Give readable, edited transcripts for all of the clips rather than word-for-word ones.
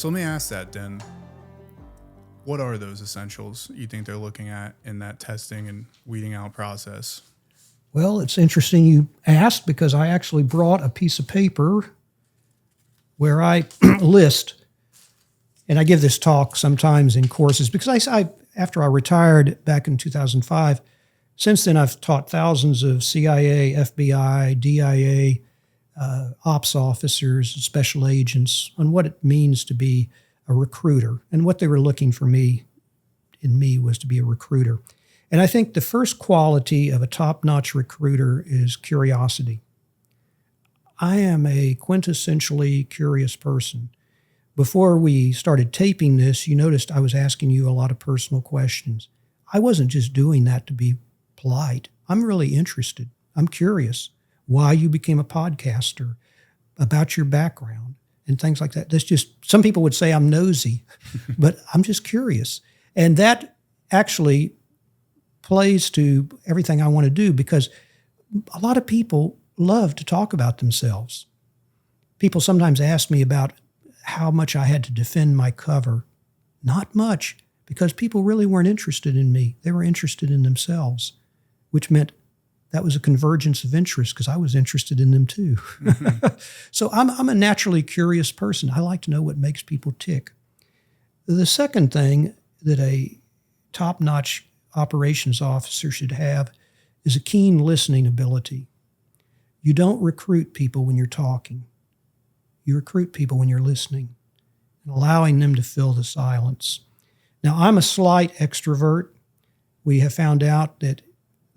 So let me ask that then. What are those essentials you think they're looking at in that testing and weeding out process? Well, it's interesting you asked because I actually brought a piece of paper where I list, and I give this talk sometimes in courses because I after I retired back in 2005, since then I've taught thousands of CIA, FBI, DIA, ops officers, and special agents on what it means to be a recruiter. And what they were looking for me was to be a recruiter. And I think the first quality of a top-notch recruiter is curiosity. I am a quintessentially curious person. Before we started taping this, you noticed I was asking you a lot of personal questions. I wasn't just doing that to be polite. I'm really interested. I'm curious why you became a podcaster, about your background, and things like that. That's just, some people would say I'm nosy, but I'm just curious. And that actually plays to everything I want to do because a lot of people love to talk about themselves. People sometimes ask me about how much I had to defend my cover. Not much, because people really weren't interested in me. They were interested in themselves, which meant that was a convergence of interest because I was interested in them too. So I'm a naturally curious person. I like to know what makes people tick. The second thing that a top-notch operations officer should have is a keen listening ability. You don't recruit people when you're talking. You recruit people when you're listening and allowing them to fill the silence. Now, I'm a slight extrovert. We have found out that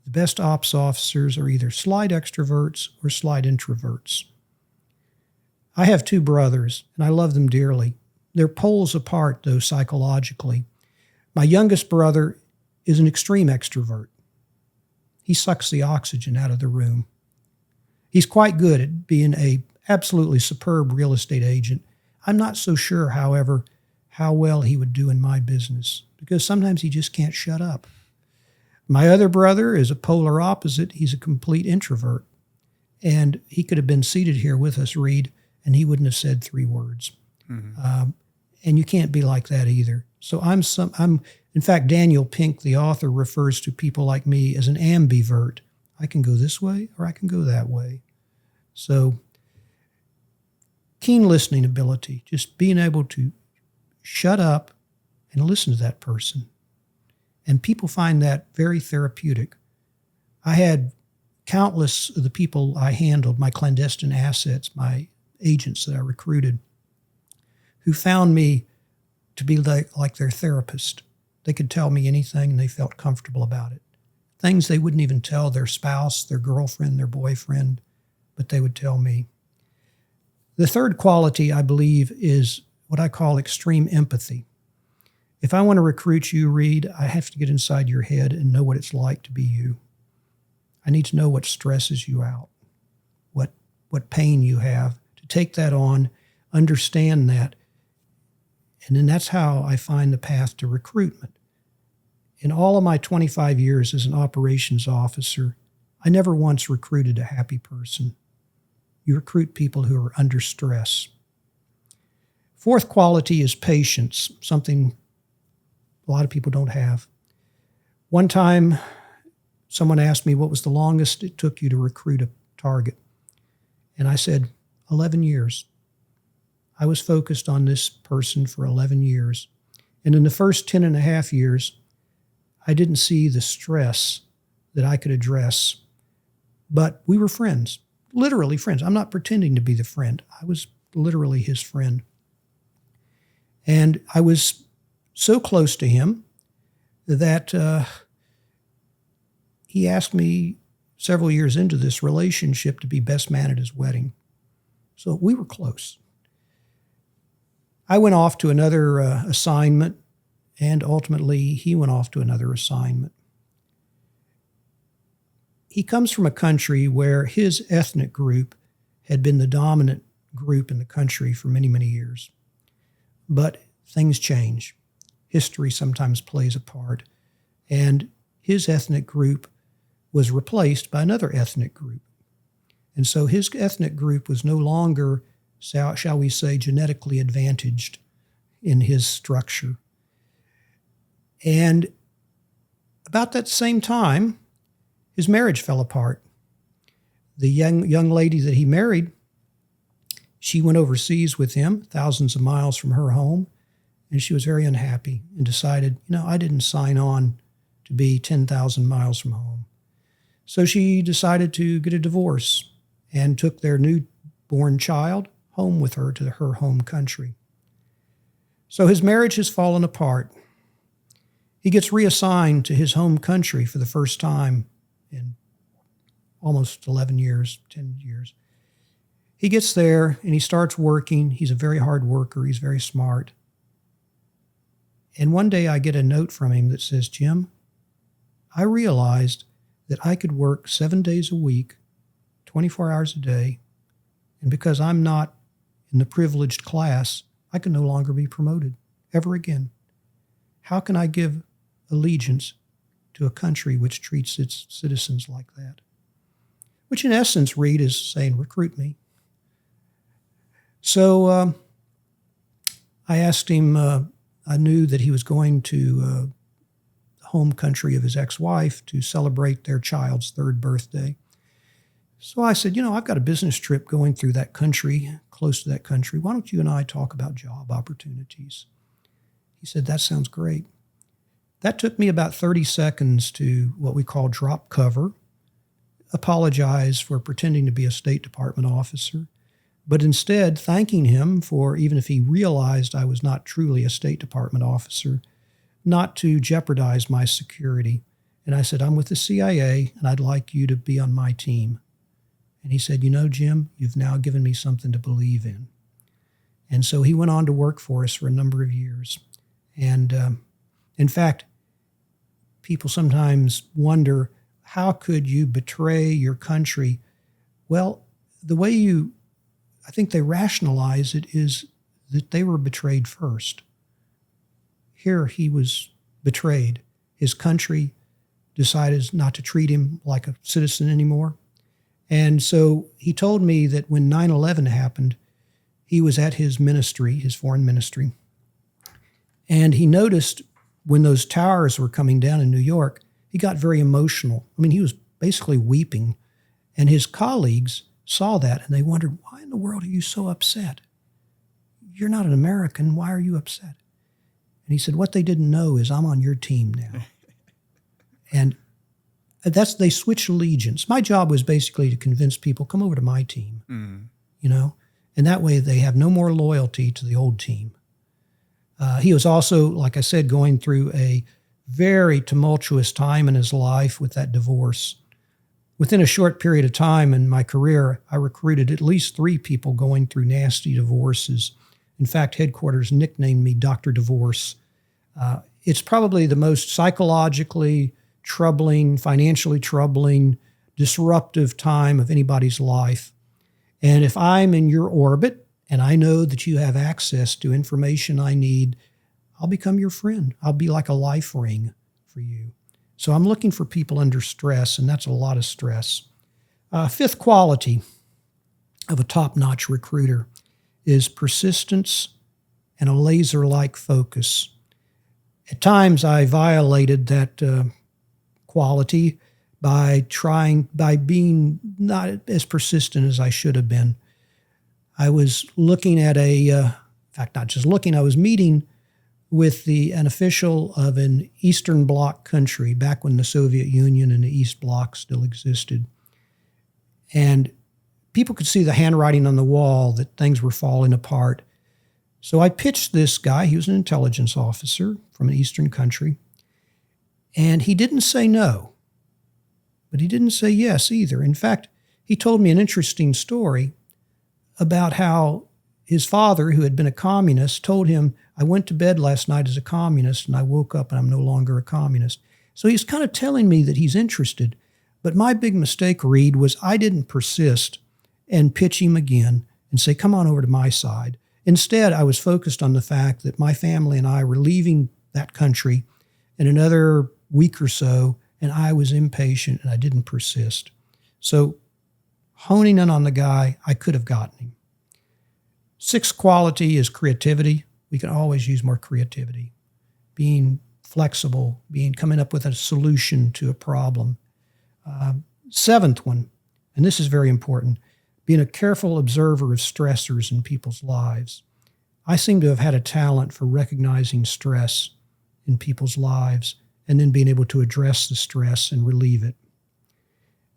the best ops officers are either slight extroverts or slight introverts. I have two brothers, and I love them dearly. They're poles apart, though, psychologically. My youngest brother is an extreme extrovert. He sucks the oxygen out of the room. He's quite good at being a absolutely superb real estate agent. I'm not so sure, however, how well he would do in my business, because sometimes he just can't shut up. My other brother is a polar opposite. He's a complete introvert. And he could have been seated here with us, Reed, and he wouldn't have said 3 words. Mm-hmm. And you can't be like that either. So in fact, Daniel Pink, the author, refers to people like me as an ambivert. I can go this way or I can go that way. So keen listening ability, just being able to shut up and listen to that person. And people find that very therapeutic. I had countless of the people I handled, my clandestine assets, my agents that I recruited, who found me to be like their therapist. They could tell me anything and they felt comfortable about it. Things they wouldn't even tell their spouse, their girlfriend, their boyfriend, but they would tell me. The third quality, I believe, is what I call extreme empathy. If I want to recruit you, Reed, I have to get inside your head and know what it's like to be you. I need to know what stresses you out, what pain you have, to take that on, understand that. And then that's how I find the path to recruitment. In all of my 25 years as an operations officer, I never once recruited a happy person. You recruit people who are under stress. Fourth quality is patience, something a lot of people don't have. One time, someone asked me what was the longest it took you to recruit a target. And I said, 11 years. I was focused on this person for 11 years. And in the first 10 and a half years, I didn't see the stress that I could address. But we were friends, literally friends. I'm not pretending to be the friend. I was literally his friend. And I was so close to him that he asked me several years into this relationship to be best man at his wedding. So we were close. I went off to another assignment, and ultimately he went off to another assignment. He comes from a country where his ethnic group had been the dominant group in the country for many, many years. But things change. History sometimes plays a part. And his ethnic group was replaced by another ethnic group. And so his ethnic group was no longer, shall we say, genetically advantaged in his structure. And about that same time, his marriage fell apart. The young lady that he married, she went overseas with him, thousands of miles from her home, and she was very unhappy and decided, I didn't sign on to be 10,000 miles from home. So she decided to get a divorce and took their newborn child home with her to her home country. So his marriage has fallen apart. He gets reassigned to his home country for the first time in almost 11 years, 10 years. He gets there and he starts working. He's a very hard worker. He's very smart. And one day I get a note from him that says, Jim, I realized that I could work 7 days a week, 24 hours a day, and because I'm not in the privileged class, I can no longer be promoted ever again. How can I give allegiance to a country which treats its citizens like that? Which in essence, Reed is saying, recruit me. So I asked him, I knew that he was going to the home country of his ex-wife to celebrate their child's 3rd birthday. So I said, I've got a business trip going through that country, close to that country. Why don't you and I talk about job opportunities? He said, that sounds great. That took me about 30 seconds to what we call drop cover, apologize for pretending to be a State Department officer, but instead thanking him for, even if he realized I was not truly a State Department officer, not to jeopardize my security. And I said, I'm with the CIA, and I'd like you to be on my team. And he said, Jim, you've now given me something to believe in. And so he went on to work for us for a number of years. And in fact, people sometimes wonder, how could you betray your country? Well, the way I think they rationalize it is that they were betrayed first. Here he was betrayed. His country decided not to treat him like a citizen anymore. And so he told me that when 9/11 happened, he was at his ministry, his foreign ministry, and he noticed when those towers were coming down in New York, he got very emotional. I mean, he was basically weeping. And his colleagues saw that and they wondered, why in the world are you so upset? You're not an American. Why are you upset? And he said, what they didn't know is I'm on your team now. And they switched allegiance. My job was basically to convince people, come over to my team, and that way they have no more loyalty to the old team. He was also, like I said, going through a very tumultuous time in his life with that divorce. Within a short period of time in my career, I recruited at least 3 people going through nasty divorces. In fact, headquarters nicknamed me Dr. Divorce. It's probably the most psychologically troubling, financially troubling, disruptive time of anybody's life. And if I'm in your orbit and I know that you have access to information I need, I'll become your friend. I'll be like a life ring for you. So I'm looking for people under stress, and that's a lot of stress. 5th quality of a top-notch recruiter is persistence and a laser-like focus. At times, I violated that quality by being not as persistent as I should have been. I was looking at in fact, not just looking, I was meeting with an official of an Eastern Bloc country back when the Soviet Union and the East Bloc still existed. And people could see the handwriting on the wall that things were falling apart. So I pitched this guy. He was an intelligence officer from an Eastern country. And he didn't say no, but he didn't say yes either. In fact, he told me an interesting story about how his father, who had been a communist, told him, I went to bed last night as a communist and I woke up and I'm no longer a communist. So he's kind of telling me that he's interested. But my big mistake, Reed, was I didn't persist and pitch him again and say, come on over to my side. Instead, I was focused on the fact that my family and I were leaving that country in another week or so, and I was impatient and I didn't persist. So honing in on the guy, I could have gotten him. 6th quality is creativity, We can always use more creativity, being flexible, coming up with a solution to a problem. Seventh one, and this is very important, being a careful observer of stressors in people's lives. I seem to have had a talent for recognizing stress in people's lives and then being able to address the stress and relieve it.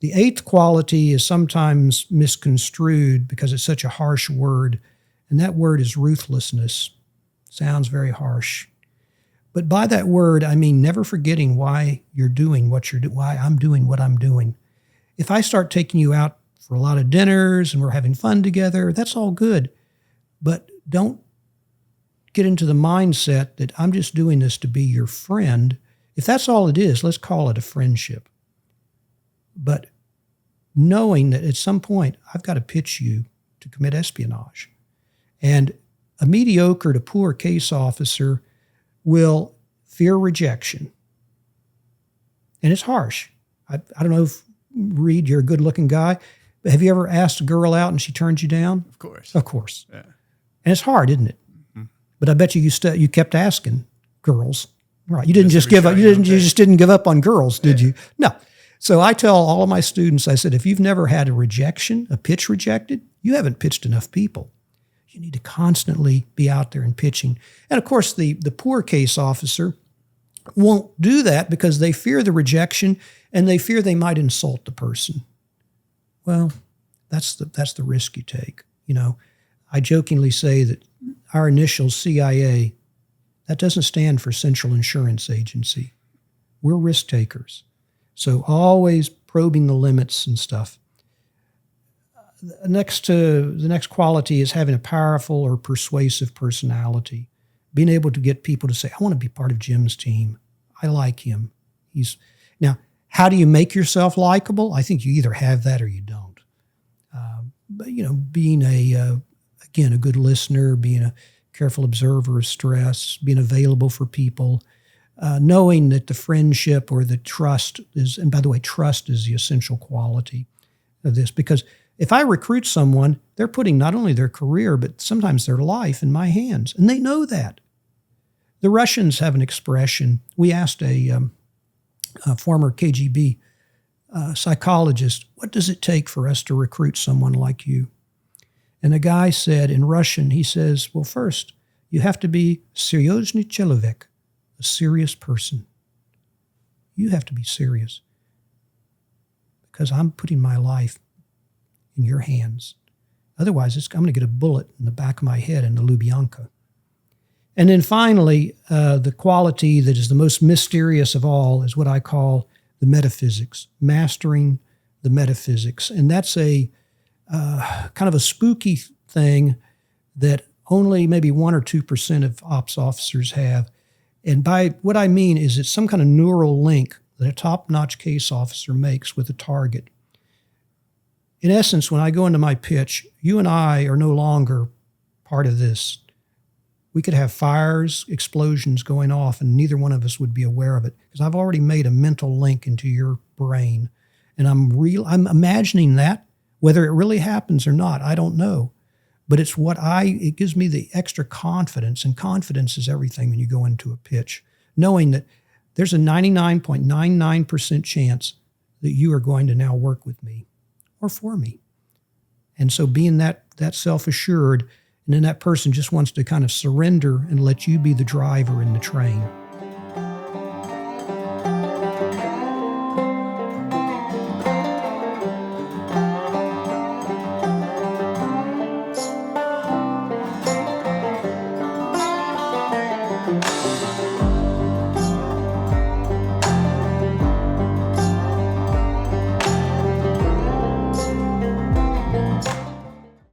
The eighth quality is sometimes misconstrued because it's such a harsh word, and that word is ruthlessness. Sounds very harsh. But by that word, I mean never forgetting why you're doing what you're doing, why I'm doing what I'm doing. If I start taking you out for a lot of dinners and we're having fun together, that's all good. But don't get into the mindset that I'm just doing this to be your friend. If that's all it is, let's call it a friendship. But knowing that at some point I've got to pitch you to commit espionage. And a mediocre to poor case officer will fear rejection. And it's harsh. I don't know if, Reed, you're a good-looking guy, but have you ever asked a girl out and she turned you down? Of course. Of course. Yeah. And it's hard, isn't it? Mm-hmm. But I bet you kept asking girls. Right. You didn't just give up. You just didn't give up on girls, did you? No. So I tell all of my students, I said, if you've never had a pitch rejected, you haven't pitched enough people. You need to constantly be out there and pitching. And of course, the poor case officer won't do that because they fear the rejection and they fear they might insult the person. Well, that's the risk you take. You know, I jokingly say that our initials, CIA, that doesn't stand for Central Insurance Agency. We're risk takers. So always probing the limits and stuff. The next quality is having a powerful or persuasive personality. Being able to get people to say, I want to be part of Jim's team. I like him. Now, how do you make yourself likable? I think you either have that or you don't. But, being a good listener, being a careful observer of stress, being available for people, knowing that the friendship or the trust is, and by the way, trust is the essential quality of this, because if I recruit someone, they're putting not only their career, but sometimes their life in my hands, and they know that. The Russians have an expression. We asked a former KGB psychologist, what does it take for us to recruit someone like you? And the guy said in Russian, he says, well, first, you have to be серьезный человек, a serious person. You have to be serious because I'm putting my life in your hands. Otherwise, I'm going to get a bullet in the back of my head in the Lubyanka. And then finally, the quality that is the most mysterious of all is what I call the metaphysics, mastering the metaphysics. And that's a kind of a spooky thing that only maybe 1 or 2% of ops officers have. And by what I mean is it's some kind of neural link that a top-notch case officer makes with a target. In essence, when I go into my pitch, you and I are no longer part of this. We could have fires, explosions going off, and neither one of us would be aware of it because I've already made a mental link into your brain. And I'm imagining that. Whether it really happens or not, I don't know. But it gives me the extra confidence, and confidence is everything when you go into a pitch, knowing that there's a 99.99% chance that you are going to now work with me or for me. And so being that self-assured, and then that person just wants to kind of surrender and let you be the driver in the train.